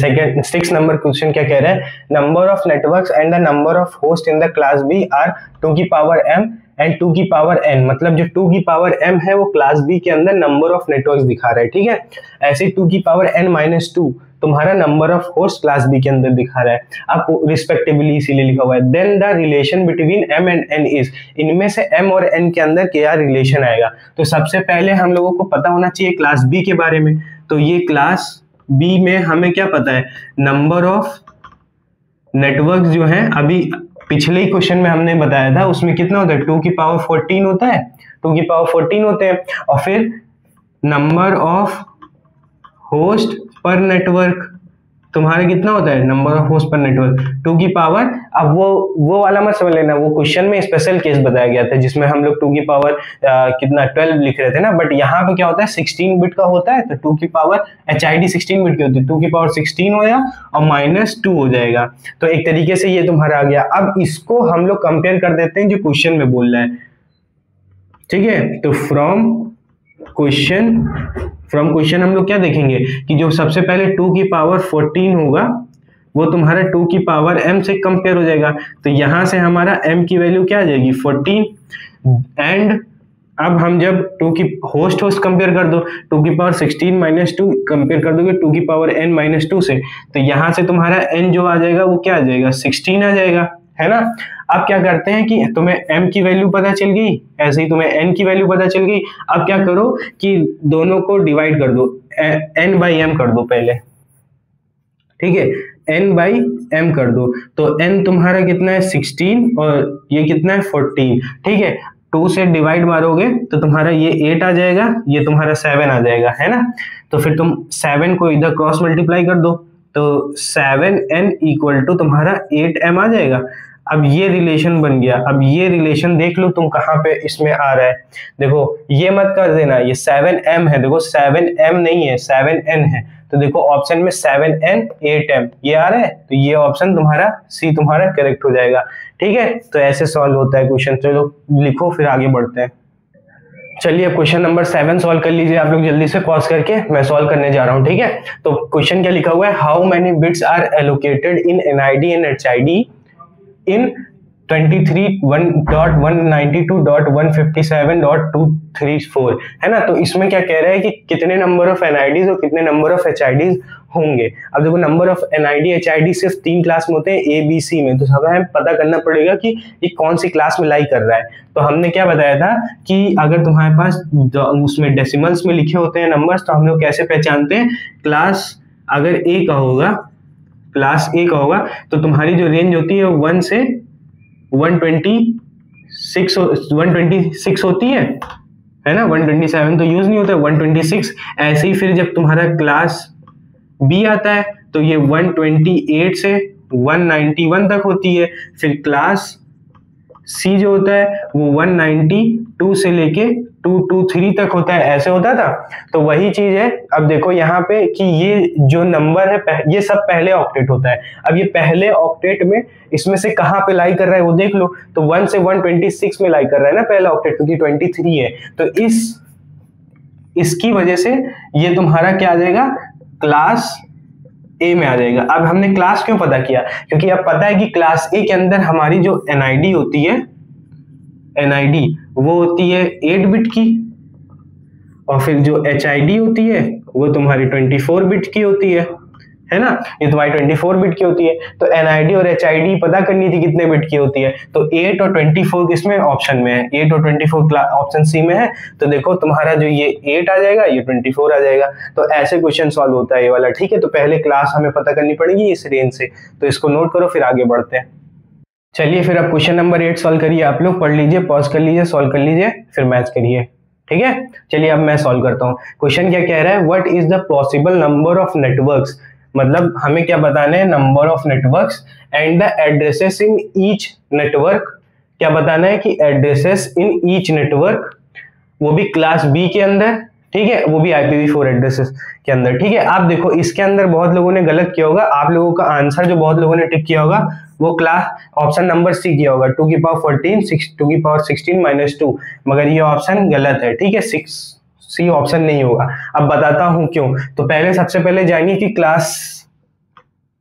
6 नंबर क्वेश्चन क्या कह रहा है, number of networks and the number of host in the class B are 2 की पावर m एंड 2 की पावर n, मतलब जो 2 की पावर m है वो क्लास बी के अंदर नंबर ऑफ नेटवर्क्स दिखा रहा है, ठीक है। ऐसे 2 की पावर n माइनस 2 तुम्हारा number of host class B के अंदर दिखा रहा है, अब रिस्पेक्टिवली इसीलिए लिखा हुआ है। Then the relation between m and n is, इनमें से m और n के अंदर क्या रिलेशन आएगा। तो सबसे पहले हम लोगों को पता होना चाहिए क्लास बी के बारे में। तो ये क्लास बी में हमें क्या पता है, नंबर ऑफ नेटवर्क जो है, अभी पिछले ही क्वेश्चन में हमने बताया था, उसमें कितना होता है, 2 की पावर 14 होता है, 2 की पावर 14 होते हैं। और फिर नंबर ऑफ होस्ट पर नेटवर्क तुम्हारा कितना होता है, नंबर ऑफ होस्ट पर नेटवर्क 2 की पावर, अब वो वाला मत समझ लेना, वो क्वेश्चन में स्पेशल केस बताया गया था जिसमें हम लोग 2 की पावर कितना 12 लिख रहे थे ना, बट यहाँ पे क्या होता है 16 बिट का होता है, तो 2 की पावर एचआईडी 16 बिट की होती है, 2 की पावर 16 हो गया और माइनस 2 हो जाएगा। तो एक तरीके से ये तुम्हारा आ गया। अब इसको हम लोग कंपेयर कर देते हैं जो क्वेश्चन में बोल रहा है, ठीक है। तो फ्रॉम क्वेश्चन हम लोग क्या देखेंगे कि जो सबसे पहले 2 की पावर 14 होगा वो तुम्हारा 2 की पावर m से कंपेयर हो जाएगा, तो यहां से हमारा m की वैल्यू क्या आ जाएगी 14, एंड अब हम जब 2 की होस्ट कंपेयर कर दो, 2 की पावर 16 माइनस 2 कंपेयर कर दोगे 2 की पावर n माइनस 2 से, तो यहां से तुम्हारा n जो आ जाएगा वो क्या आ जाएगा 16 आ जाएगा, है ना। अब क्या करते हैं कि तुम्हें m की वैल्यू पता चल गई, ऐसे ही तुम्हें n की वैल्यू पता चल गई। अब क्या करो कि दोनों को डिवाइड कर दो, n बाई m कर दो पहले, ठीक है, n बाई m कर दो, तो n तुम्हारा कितना है 16 और ये कितना है 14, ठीक है। 2 से डिवाइड मारोगे तो तुम्हारा ये 8 आ जाएगा, ये तुम्हारा 7 आ जाएगा, है ना। तो फिर तुम 7 को इधर क्रॉस मल्टीप्लाई कर दो, तो 7n इक्वल टू तुम्हारा 8m आ जाएगा। अब ये रिलेशन बन गया। अब ये रिलेशन देख लो तुम कहाँ पे इसमें आ रहा है, देखो ये मत कर देना, ये 7m है, देखो 7m नहीं है 7n है, तो देखो ऑप्शन में 7n 8m ये आ रहा है, तो ये ऑप्शन तुम्हारा सी तुम्हारा करेक्ट हो जाएगा, ठीक है। तो ऐसे सॉल्व होता है क्वेश्चन। चलो लिखो फिर आगे बढ़ते हैं। चलिए अब क्वेश्चन नंबर 7 सॉल्व कर लीजिए आप लोग जल्दी से, पॉज करके मैं सॉल्व करने जा रहा हूँ, ठीक है। तो क्वेश्चन क्या लिखा हुआ है, how many bits are allocated in NID and HID in 23.192.157.234, है ना। तो इसमें क्या कह रहा है कि कितने नंबर ऑफ एनआईडीज और कितने नंबर ऑफ एचआईडीज होंगे। अब देखो नंबर ऑफ एनआईडी एचआईडी सिर्फ 3 क्लास में होते हैं, ए बी सी में, तो हमें पता करना पड़ेगा कि ये कौन सी क्लास में लाई कर रहा है। तो हमने क्या बताया था कि अगर तुम्हारे पास उसमें डेसिमल्स में लिखे होते हैं नंबर्स, तो हम लोग कैसे पहचानते हैं, क्लास अगर ए का होगा, क्लास ए का होगा तो तुम्हारी जो रेंज होती है 1 से 126 होती है ना, 127 तो यूज नहीं होता है, 126। ऐसे ही फिर जब तुम्हारा क्लास बी आता है तो ये 128 से 191 तक होती है। फिर क्लास सी जो होता है वो 192 से लेके 223 तक होता है, ऐसे होता था। तो वही चीज है, अब देखो यहाँ पे कि ये जो नंबर है ये सब पहले ऑक्टेट होता है। अब ये पहले ऑक्टेट में इसमें से कहाँ पे लाई कर रहा है वो देख लो, तो 1 से 126 में लाई कर रहा है ना पहला ऑक्टेट, क्योंकि 23 है, तो इसकी वजह से ये तुम्हारा क्या आ जाएगा, क्लास ए में आ जाएगा। अब हमने क्लास क्यों पता किया, क्योंकि अब पता है कि क्लास ए के अंदर हमारी जो एनआईडी होती है, एनआईडी वो होती है 8 बिट की, और फिर जो एचआईडी होती है वो तुम्हारी 24 बिट की होती है ना, ये तुम्हारी 24 बिट की होती है। तो एनआईडी और एचआईडी पता करनी थी कितने बिट की होती है, तो 8 और 24 किसमें ऑप्शन में है, 8 और 24 ऑप्शन सी में है। तो देखो तुम्हारा जो ये 8 आ जाएगा, ये 24 आ जाएगा। तो ऐसे क्वेश्चन सॉल्व होता है ये वाला, ठीक है। तो पहले क्लास हमें पता करनी पड़ेगी इस रेंज से, तो इसको नोट करो फिर आगे बढ़ते हैं। चलिए फिर अब क्वेश्चन नंबर 8 सॉल्व करिए, आप लोग पढ़ लीजिए, पॉज कर लीजिए, सॉल्व कर लीजिए, फिर मैच करिए। ठीक है, चलिए अब मैं सॉल्व करता हूँ। क्वेश्चन क्या कह रहा है, what is the possible number of networks, मतलब हमें क्या बताना है, number of networks and the addresses in each network. क्या बताना है कि एड्रेसेस इन ईच नेटवर्क, वो भी क्लास बी के अंदर, ठीक है, वो भी IPv4 एड्रेसेस के अंदर। ठीक है, आप देखो इसके अंदर बहुत लोगों ने गलत किया होगा, आप लोगों का आंसर जो बहुत लोगों ने टिक किया होगा वो क्लास ऑप्शन नंबर सी किया होगा, 2 की पावर 14 2 की पावर 16 - 2, मगर ये ऑप्शन गलत है। ठीक है, 6 सी ऑप्शन नहीं होगा। अब बताता हूं क्यों। तो पहले सबसे पहले जानिए कि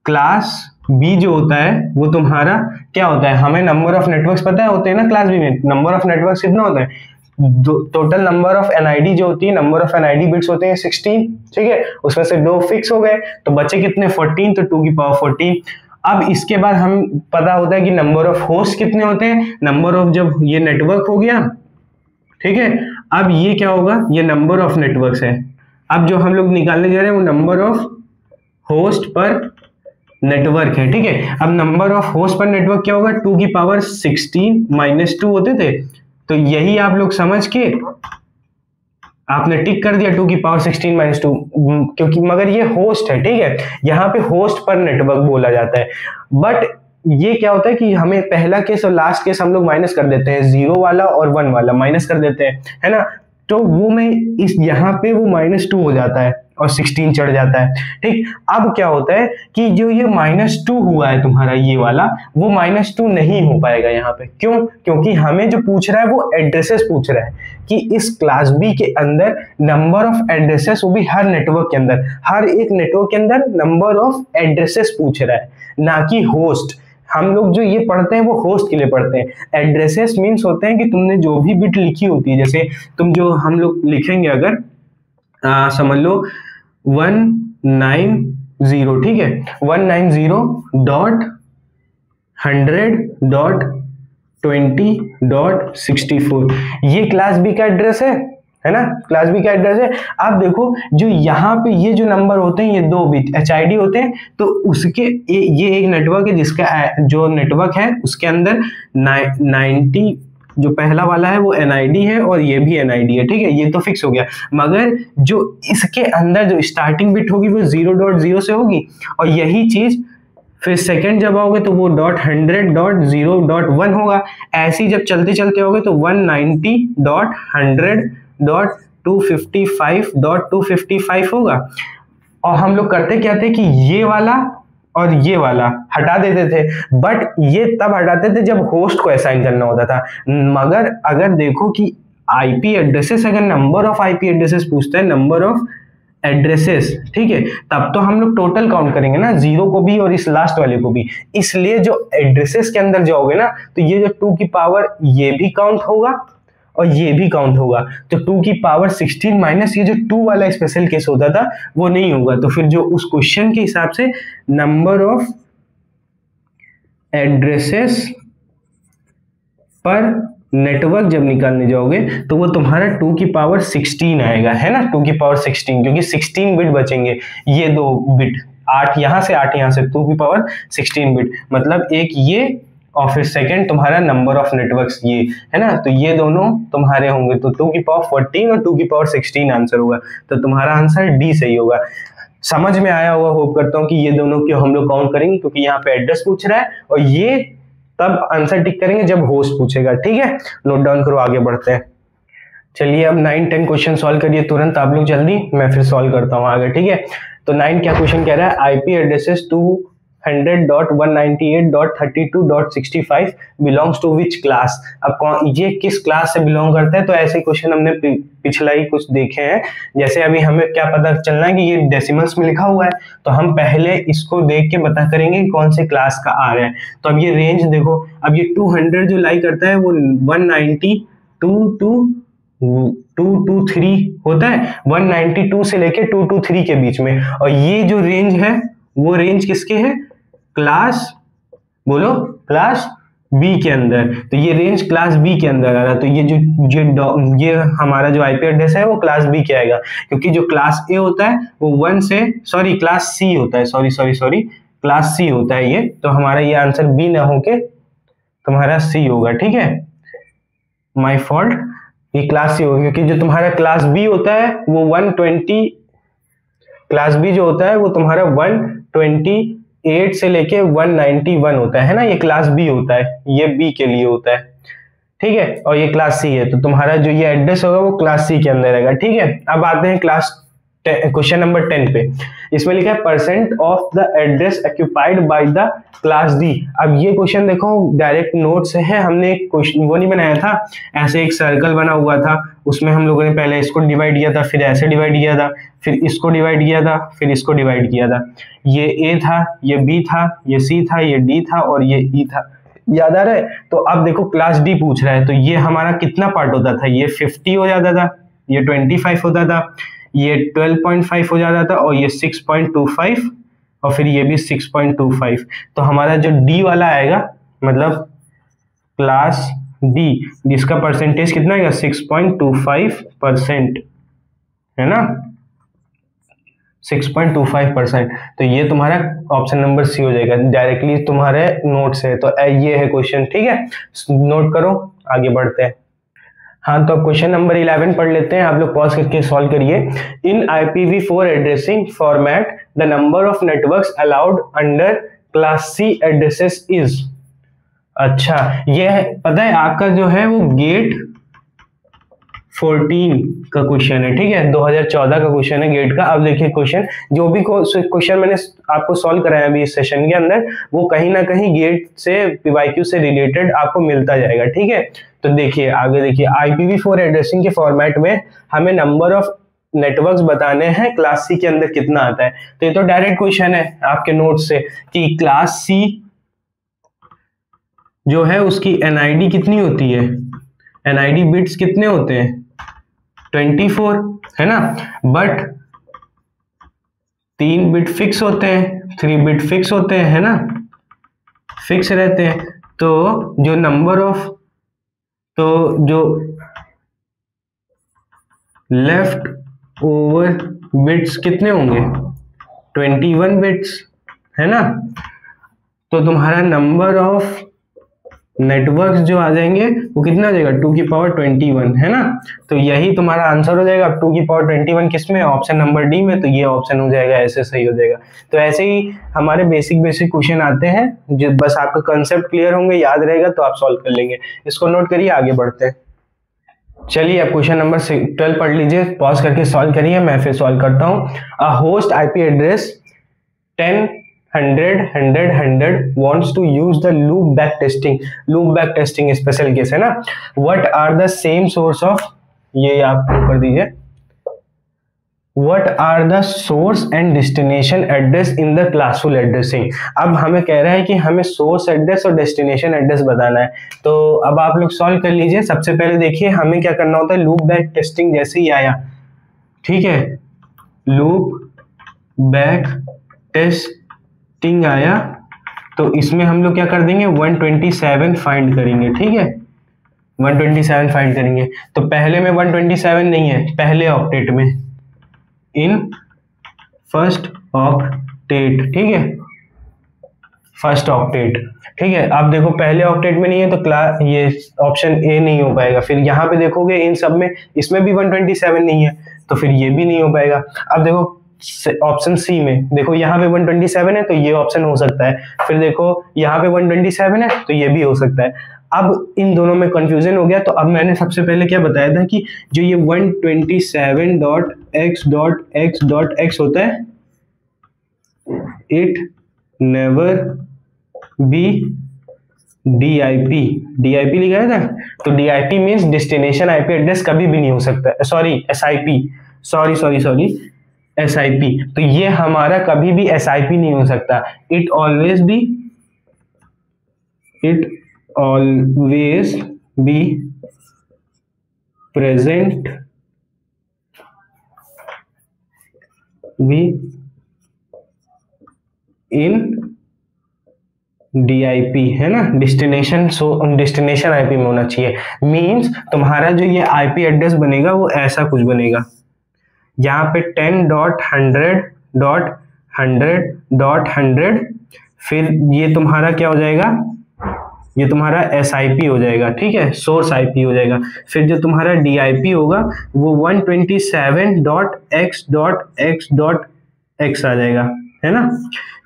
क्लास बी जो होता है वो तुम्हारा क्या होता है, हमें नंबर ऑफ नेटवर्क्स पता है होते हैं ना, क्लास बी में नंबर ऑफ नेटवर्क्स कितना होता है, टोटल नंबर ऑफ एनआईडी जो होती है, नंबर ऑफ एनआईडी बिट्स होते हैं 16, ठीक है, उसमें से 2 फिक्स हो गए तो बचे कितने 14, तो 2 की पावर 14। अब इसके बाद हम पता होता है कि नंबर ऑफ होस्ट कितने होते हैं, नंबर ऑफ, जब ये नेटवर्क हो गया, ठीक है, अब ये क्या होगा, ये नंबर ऑफ नेटवर्क्स है। अब जो हम लोग निकालने जा रहे हैं वो नंबर ऑफ होस्ट पर नेटवर्क है। ठीक है, अब नंबर ऑफ होस्ट पर नेटवर्क क्या होगा, 2 की पावर 16 - 2 होते थे, तो यही आप लोग समझ के आपने टिक कर दिया 2 की पावर 16 - 2, क्योंकि मगर ये होस्ट है। ठीक है, यहाँ पे होस्ट पर नेटवर्क बोला जाता है। बट ये क्या होता है कि हमें पहला केस और लास्ट केस हम लोग माइनस कर देते हैं, 0 वाला और 1 वाला माइनस कर देते हैं, है ना, तो वो में इस यहाँ पे वो -2 हो जाता है और 16 चढ़ जाता है। ठीक, अब क्या होता है कि जो ये -2 हुआ है तुम्हारा ये वाला, वो -2 नहीं हो पाएगा यहाँ पे। क्यों? क्योंकि हमें जो पूछ रहा है वो एड्रेसेस पूछ रहा है कि इस क्लास बी के अंदर नंबर ऑफ एड्रेसेस, वो भी हर नेटवर्क के अंदर, हर एक नेटवर्क के अंदर नंबर ऑफ एड्रेसेस पूछ रहा है, ना कि होस्ट। हम लोग जो ये पढ़ते हैं वो होस्ट के लिए पढ़ते हैं। एड्रेसेस मीन्स होते हैं कि तुमने जो भी बिट लिखी होती है, जैसे तुम जो हम लोग लिखेंगे अगर समझ लो 190, ठीक है, 190.100.20.64 ये क्लास बी का एड्रेस है ना, क्लास बी का एड्रेस है। आप देखो जो यहाँ पे ये जो नंबर होते हैं, ये 2 बिट HID होते हैं, तो उसके ये एक नेटवर्क है जिसका जो नेटवर्क है उसके अंदर 90 जो पहला वाला है वो NID है और ये भी NID है। ठीक है, ये तो फिक्स हो गया, मगर जो इसके अंदर जो स्टार्टिंग बिट होगी वो 0.0 से होगी, और यही चीज फिर सेकंड जब आओगे तो वो .100.0.1 होगा। ऐसे ही जब चलते चलते होगे तो 190.100.255.255 होगा। और हम लोग करते क्या थे कि ये वाला और ये वाला हटा देते थे, बट ये तब हटाते थे जब होस्ट को असाइन करना होता था। मगर अगर देखो कि आईपी एड्रेसेस, अगर नंबर ऑफ आईपी एड्रेसेस पूछता है, नंबर ऑफ एड्रेसेस, ठीक है, तब तो हम लोग टोटल काउंट करेंगे ना, 0 को भी और इस लास्ट वाले को भी। इसलिए जो एड्रेसेस के अंदर जाओगे ना, तो ये जो 2 की पावर ये भी काउंट होगा और ये भी काउंट होगा, तो 2 की पावर 16 माइनस ये जो 2 वाला स्पेशल केस होता था वो नहीं होगा। तो फिर जो उस क्वेश्चन के हिसाब से नंबर ऑफ एड्रेसेस पर नेटवर्क जब निकालने जाओगे तो वो तुम्हारा 2 की पावर 16 आएगा, है ना, 2 की पावर 16, क्योंकि 16 बिट बचेंगे, ये 2 बिट, 8 यहाँ से 8 यहाँ से, 2 की पावर 16 बिट, मतलब एक ये और फिर सेकंड तुम्हारा नंबर ऑफ नेटवर्क्स ये, है ना, तो ये दोनों तुम्हारे होंगे, तो 2 की पावर 14 और 2 की पावर 16 आंसर होगा, तो तुम्हारा आंसर डी सही होगा। समझ में आया होगा, होप करता हूँ कि ये दोनों क्यों हम लोग काउंट करेंगे, क्योंकि यहाँ पे एड्रेस पूछ रहा है और ये तब आंसर टिक करेंगे जब होस्ट पूछेगा। ठीक है, नोट डाउन करो, आगे बढ़ते हैं। चलिए अब 9-10 क्वेश्चन सॉल्व करिए तुरंत आप लोग जल्दी, मैं फिर सॉल्व करता हूँ आगे। ठीक है, तो 9 क्या क्वेश्चन कह रहा है, IP addresses 200.198.32.65 belongs to which class. अब कौन, ये किस क्लास से बिलोंग करता है, तो ऐसे क्वेश्चन हमने पिछला ही कुछ देखे हैं। जैसे अभी हमें क्या पता चलना है कि ये डेसिमल्स में लिखा हुआ है, तो हम पहले इसको देख के पता करेंगे कौन से क्लास का आ रहा है। तो अब ये रेंज देखो, अब ये 200 जो लाई करता है वो 192 होता है, 192 से लेके 223 के बीच में, और ये जो रेंज है वो रेंज किसके है, क्लास, बोलो, क्लास बी के अंदर। तो ये रेंज क्लास बी के अंदर आ रहा है, तो ये हमारा जो आईपी एड्रेस है वो क्लास बी के आएगा, क्योंकि जो क्लास ए होता है वो 1 से, क्लास सी होता है, क्लास सी होता है ये, तो हमारा ये आंसर बी ना होके तुम्हारा सी होगा। ठीक है, माय फॉल्ट, ये क्लास सी होगा, क्योंकि जो तुम्हारा क्लास बी होता है वो 120, क्लास बी जो होता है वो तुम्हारा 128 से लेके 191 होता है ना, ये क्लास बी होता है, ये बी के लिए होता है, ठीक है। और ये क्लास सी है, तो तुम्हारा जो ये एड्रेस होगा वो क्लास सी के अंदर रहेगा, ठीक है। अब आते हैं क्वेश्चन नंबर 10 पे। इसमें लिखा है percent of the address occupied by the class D. अब ये क्वेश्चन देखो डायरेक्ट नोट से है, हमने एक क्वेश्चन वो नहीं बनाया था, ऐसे एक सर्कल बना हुआ था, उसमें हम लोगों ने पहले इसको डिवाइड किया था, फिर ऐसे डिवाइड किया था, फिर इसको डिवाइड किया था, फिर इसको डिवाइड किया था। ये ए था, ये बी था, ये सी था, ये डी था और ये ई था, याद आ रहा है। तो अब देखो क्लास डी पूछ रहा है, तो ये हमारा कितना पार्ट होता था, ये 50 हो जाता था, ये 25 होता था, ये 12.5 हो जाता था और ये 6.25 और फिर ये भी 6.25। तो हमारा जो डी वाला आएगा, मतलब क्लास डी, जिसका परसेंटेज कितना आएगा 6.25%, है ना, 6.25%। तो ये तुम्हारा ऑप्शन नंबर सी हो जाएगा, डायरेक्टली तुम्हारे नोट से। तो ये है क्वेश्चन, ठीक है, नोट करो, आगे बढ़ते हैं। हाँ, तो अब क्वेश्चन नंबर 11 पढ़ लेते हैं, आप लोग पॉज करके सॉल्व करिए। In IPv4 addressing format the number of networks allowed under class C addresses is. अच्छा, ये पता है आपका जो है वो गेट 14 का क्वेश्चन है, ठीक है, 2014 का क्वेश्चन है गेट का। अब देखिए क्वेश्चन, जो भी क्वेश्चन मैंने आपको सॉल्व कराया अभी इस सेशन के अंदर, वो कहीं ना कहीं गेट से PYQ से रिलेटेड आपको मिलता जाएगा, ठीक है। तो देखिए आगे देखिए, IPv4 एड्रेसिंग के फॉर्मेट में हमें नंबर ऑफ नेटवर्क्स बताने हैं, क्लास सी के अंदर कितना आता है। तो ये तो डायरेक्ट क्वेश्चन है आपके नोट से कि क्लास सी जो है उसकी NID कितनी होती है, NID बिट्स कितने होते हैं, 24, है ना, बट 3 बिट फिक्स होते हैं, 3 बिट फिक्स होते हैं, है ना, फिक्स रहते हैं। तो जो नंबर ऑफ, तो जो लेफ्ट ओवर बिट्स कितने होंगे, 21 बिट्स, है ना। तो तुम्हारा नंबर ऑफ नेटवर्क्स जो आ जाएंगे वो कितना आ जाएगा, 2 की पावर 21, है ना। तो यही तुम्हारा आंसर हो जाएगा। 2 की पावर 21 किसमें, ऑप्शन नंबर डी में, तो ये ऑप्शन हो जाएगा, ऐसे सही हो जाएगा। तो ऐसे ही हमारे बेसिक क्वेश्चन आते हैं, जो बस आपका कंसेप्ट क्लियर होंगे, याद रहेगा तो आप सॉल्व कर लेंगे। इसको नोट करिए, आगे बढ़ते हैं। चलिए अब क्वेश्चन नंबर 12 पढ़ लीजिए, पॉज करके सॉल्व करिए, मैं फिर सॉल्व करता हूँ। A host IP address 10 100 wants to use the loop back testing special case है ना। What are the same source of, ये आप कर दीजिए, What are the source and destination address in the classful addressing। अब हमें कह रहा है कि हमें सोर्स एड्रेस और डेस्टिनेशन एड्रेस बताना है। तो अब आप लोग सॉल्व कर लीजिए। सबसे पहले देखिए हमें क्या करना होता है, लूप बैक टेस्टिंग जैसे ही आया, ठीक है, लूप बैक टेस्टिंग आया तो इसमें हम लोग क्या कर देंगे, 127 फाइंड करेंगे, ठीक है, 127 फाइंड करेंगे। तो पहले में 127 नहीं है, पहले ऑक्टेट में, इन फर्स्ट ऑक्टेट, ठीक है, फर्स्ट ऑक्टेट, ठीक है। अब देखो पहले ऑक्टेट में नहीं है तो क्लास ये ऑप्शन ए नहीं हो पाएगा। फिर यहाँ पे देखोगे इन सब में, इसमें भी 127 नहीं है तो फिर ये भी नहीं हो पाएगा। अब देखो ऑप्शन सी में देखो, यहाँ पे 127 है तो ये ऑप्शन हो सकता है, फिर देखो यहाँ पे 127 है तो ये भी हो सकता है। अब इन दोनों में कंफ्यूजन हो गया, तो अब मैंने सबसे पहले क्या बताया था कि जो ये 127.x.x.x होता है, इट नेवर बी DIP लिखा था। तो DIP means destination IP address कभी भी नहीं हो सकता, सॉरी SIP, सॉरी SIP। तो ये हमारा कभी भी SIP नहीं हो सकता। It always be present in DIP, है ना, डेस्टिनेशन IP में होना चाहिए। मीन्स तुम्हारा जो ये IP एड्रेस बनेगा वो ऐसा कुछ बनेगा, यहाँ पे 10.100.100.100, फिर ये तुम्हारा क्या हो जाएगा ये तुम्हारा SIP हो जाएगा, ठीक है, सोर्स IP हो जाएगा। फिर जो तुम्हारा DIP होगा वो 127.x.x.x आ जाएगा, है ना,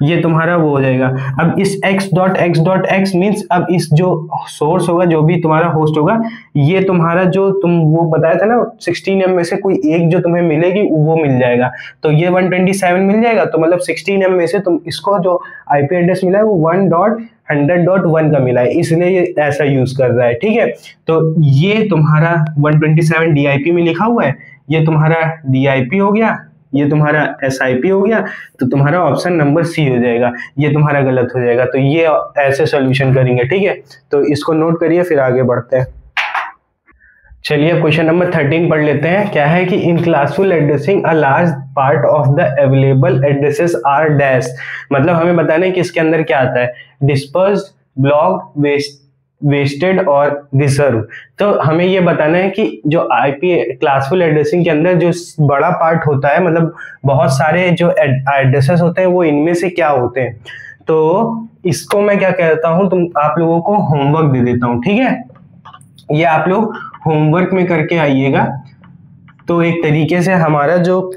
ये तुम्हारा वो हो जाएगा। अब इस x.x.x मीन्स अब इस जो सोर्स होगा, जो भी तुम्हारा होस्ट होगा, ये तुम्हारा जो तुम वो बताया था ना 16M में से कोई एक जो तुम्हें मिलेगी वो मिल जाएगा। तो ये 127 मिल जाएगा, तो मतलब 16M में से तुम इसको जो IP एड्रेस मिला है वो 1.100.1 का मिला है, इसलिए ये ऐसा यूज कर रहा है, ठीक है। तो ये तुम्हारा 127 DIP में लिखा हुआ है, ये तुम्हारा DIP हो गया, ये तुम्हारा SIP हो गया, तो तुम्हारा ऑप्शन नंबर C हो जाएगा, ये तुम्हारा गलत हो जाएगा। तो ये ऐसे सॉल्यूशन करेंगे, ठीक है, तो इसको नोट करिए, फिर आगे बढ़ते हैं। चलिए क्वेश्चन नंबर 13 पढ़ लेते हैं। क्या है कि in classful addressing a large part of the available addresses are dash, मतलब हमें बताना है कि इसके अंदर क्या आता है, डिस्पर्स्ड, ब्लॉक, वेस्टेड और रिजर्व। तो हमें ये बताना है कि जो IP क्लासफुल एड्रेसिंग के अंदर जो बड़ा पार्ट होता है, मतलब बहुत सारे जो एड्रेसेस होते हैं वो इनमें से क्या होते हैं। तो इसको मैं क्या कहता हूँ, तुम आप लोगों को होमवर्क दे देता हूँ, ठीक है, ये आप लोग होमवर्क में करके आइएगा। तो एक तरीके से हमारा जो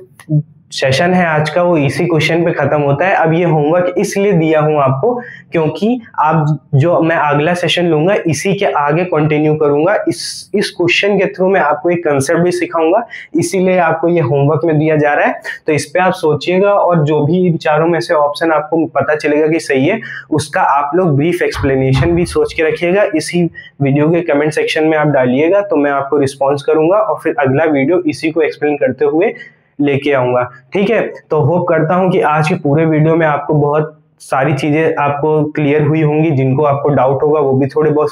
सेशन है आज का वो इसी क्वेश्चन पे खत्म होता है। अब ये होमवर्क इसलिए दिया हूं आपको क्योंकि आप जो मैं अगला सेशन लूंगा इसी के आगे कंटिन्यू करूंगा, इस क्वेश्चन के थ्रू मैं आपको एक कंसेप्ट भी सिखाऊंगा, इसीलिए आपको ये होमवर्क में दिया जा रहा है। तो इस पे आप सोचिएगा और जो भी इन चारों में से ऑप्शन आपको पता चलेगा कि सही है, उसका आप लोग ब्रीफ एक्सप्लेनेशन भी सोच के रखिएगा, इसी वीडियो के कमेंट सेक्शन में आप डालिएगा, तो मैं आपको रिस्पॉन्स करूंगा और फिर अगला वीडियो इसी को एक्सप्लेन करते हुए लेके आऊंगा, ठीक है। तो होप करता हूं कि आज के पूरे वीडियो में आपको बहुत सारी चीजें आपको क्लियर हुई होंगी, जिनको आपको डाउट होगा वो भी थोड़े बहुत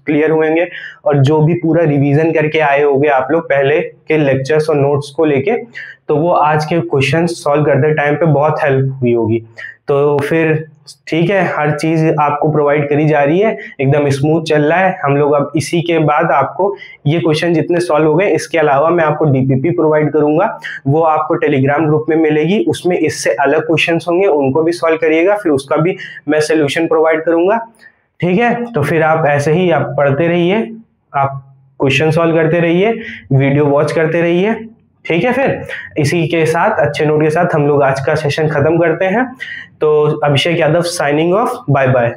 क्लियर होंगे, और जो भी पूरा रिवीजन करके आए होंगे आप लोग पहले के लेक्चर्स और नोट्स को लेके, तो वो आज के क्वेश्चन सॉल्व करते टाइम पे बहुत हेल्प हुई होगी। तो फिर ठीक है, हर चीज आपको प्रोवाइड करी जा रही है, एकदम स्मूथ चल रहा है हम लोग। अब इसी के बाद आपको ये क्वेश्चन जितने सॉल्व हो गए, इसके अलावा मैं आपको DPP प्रोवाइड करूंगा, वो आपको टेलीग्राम ग्रुप में मिलेगी, उसमें इससे अलग क्वेश्चंस होंगे, उनको भी सॉल्व करिएगा, फिर उसका भी मैं सोल्यूशन प्रोवाइड करूंगा, ठीक है। तो फिर आप ऐसे ही आप पढ़ते रहिए, आप क्वेश्चन सॉल्व करते रहिए, वीडियो वॉच करते रहिए, ठीक है। फिर इसी के साथ अच्छे नोट के साथ हम लोग आज का सेशन खत्म करते हैं। तो Abhishek Yadav signing off, bye bye.